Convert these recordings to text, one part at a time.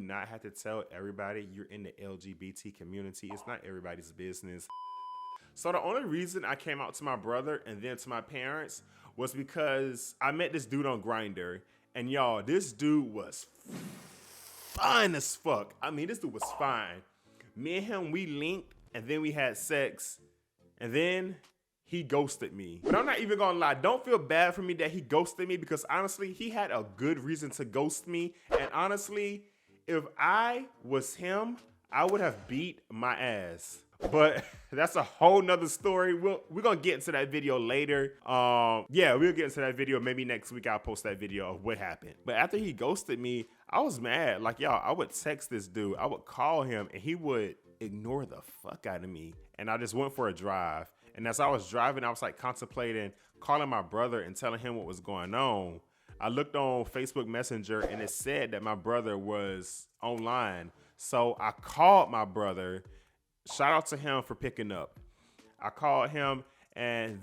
not have to tell everybody you're in the LGBT community. It's not everybody's business. So the only reason I came out to my brother and then to my parents was because I met this dude on Grindr. And y'all, this dude was fine as fuck. I mean, this dude was fine. Me and him, we linked and then we had sex. And then he ghosted me. But I'm not even gonna lie, don't feel bad for me that he ghosted me, because honestly, he had a good reason to ghost me. And honestly, if I was him, I would have beat my ass. But that's a whole nother story. We're gonna get into that video later. Yeah, we'll get into that video. Maybe next week I'll post that video of what happened. But after he ghosted me, I was mad. Like, y'all, I would text this dude, I would call him, and he would ignore the fuck out of me. And I just went for a drive. And as I was driving, I was like contemplating calling my brother and telling him what was going on. I looked on Facebook Messenger and it said that my brother was online. So I called my brother. Shout out to him for picking up. I called him, and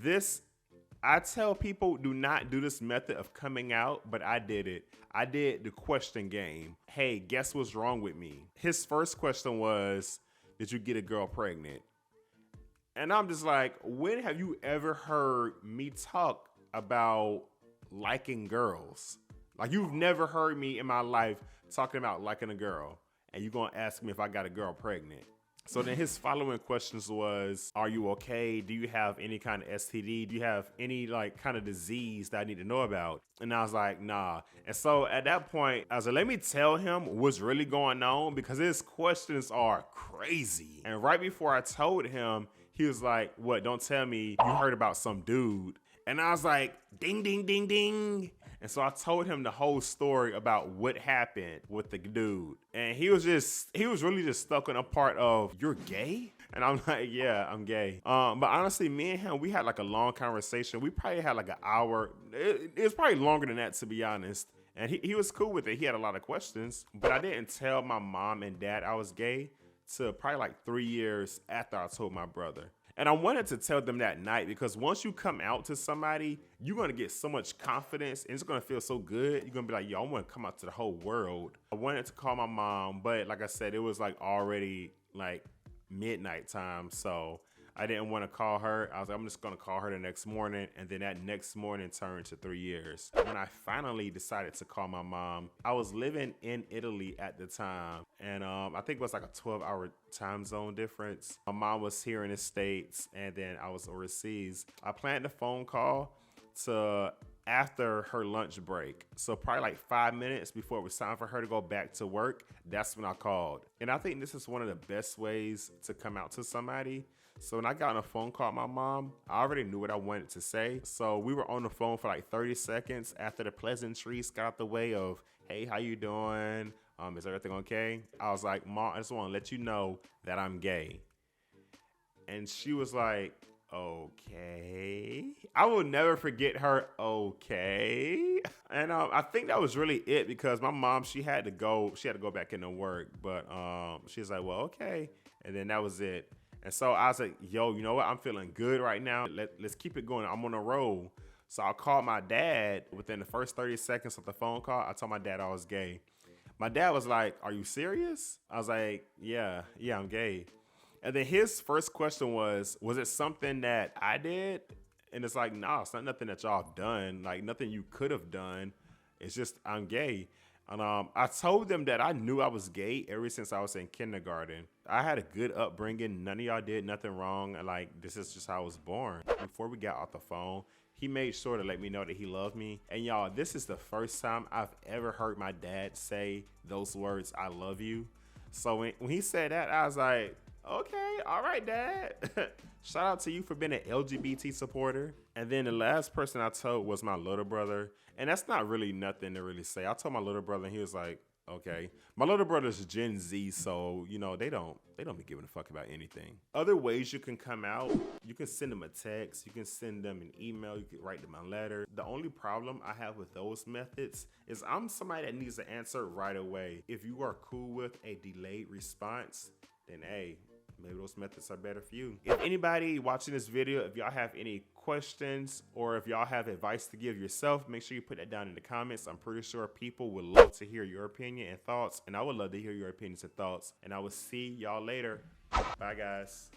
I tell people, do not do this method of coming out, but I did it. I did the question game. Hey, guess what's wrong with me? His first question was, did you get a girl pregnant? And I'm just like, when have you ever heard me talk about liking girls? Like, you've never heard me in my life talking about liking a girl, and you're gonna ask me if I got a girl pregnant. So then his following questions was, are you okay? Do you have any kind of STD? Do you have any like kind of disease that I need to know about? And I was like, nah. And so at that point, I was like, let me tell him what's really going on, because his questions are crazy. And right before I told him, he was like, what, don't tell me you heard about some dude. And I was like, ding, ding, ding, ding. And so I told him the whole story about what happened with the dude. And he was really just stuck on a part of, you're gay? And I'm like, yeah, I'm gay. But honestly, me and him, we had like a long conversation. We probably had like an hour. It was probably longer than that, to be honest. And he was cool with it. He had a lot of questions. But I didn't tell my mom and dad I was gay till probably like 3 years after I told my brother. And I wanted to tell them that night, because once you come out to somebody, you're going to get so much confidence and it's going to feel so good. You're going to be like, yo, I want to come out to the whole world. I wanted to call my mom, but like I said, it was like already like midnight time. So I didn't want to call her. I was like, I'm just going to call her the next morning. And then that next morning turned to 3 years. When I finally decided to call my mom, I was living in Italy at the time. And I think it was like a 12-hour time zone difference. My mom was here in the States, and then I was overseas. I planned a phone call to after her lunch break. So probably like 5 minutes before it was time for her to go back to work, that's when I called. And I think this is one of the best ways to come out to somebody. So when I got on a phone call with my mom, I already knew what I wanted to say. So we were on the phone for like 30 seconds after the pleasantries got out the way of, hey, how you doing? Is everything okay? I was like, Mom, I just want to let you know that I'm gay. And she was like, okay. I will never forget her okay. And I think that was really it, because my mom, she had to go back into work. But she was like, well, okay. And then that was it. And so I was like, yo, you know what? I'm feeling good right now. Let's keep it going. I'm on a roll. So I called my dad within the first 30 seconds of the phone call. I told my dad I was gay. My dad was like, are you serious? I was like, yeah, I'm gay. And then his first question was it something that I did? And it's like, nah, it's not nothing that y'all have done. Like, nothing you could have done. It's just, I'm gay. And I told them that I knew I was gay ever since I was in kindergarten. I had a good upbringing. None of y'all did nothing wrong. Like, this is just how I was born. Before we got off the phone, he made sure to let me know that he loved me. And y'all, this is the first time I've ever heard my dad say those words, I love you. So when he said that, I was like, okay, all right, Dad. Shout out to you for being an LGBT supporter. And then the last person I told was my little brother. And that's not really nothing to really say. I told my little brother, and he was like, okay. My little brother's Gen Z, so, you know, they don't be giving a fuck about anything. Other ways you can come out, you can send them a text, you can send them an email, you can write them a letter. The only problem I have with those methods is I'm somebody that needs an answer right away. If you are cool with a delayed response, then hey, maybe those methods are better for you. If anybody watching this video, if y'all have any questions, or if y'all have advice to give yourself, make sure you put that down in the comments. I'm pretty sure people would love to hear your opinion and thoughts, and I would love to hear your opinions and thoughts. And I will see y'all later. Bye, guys.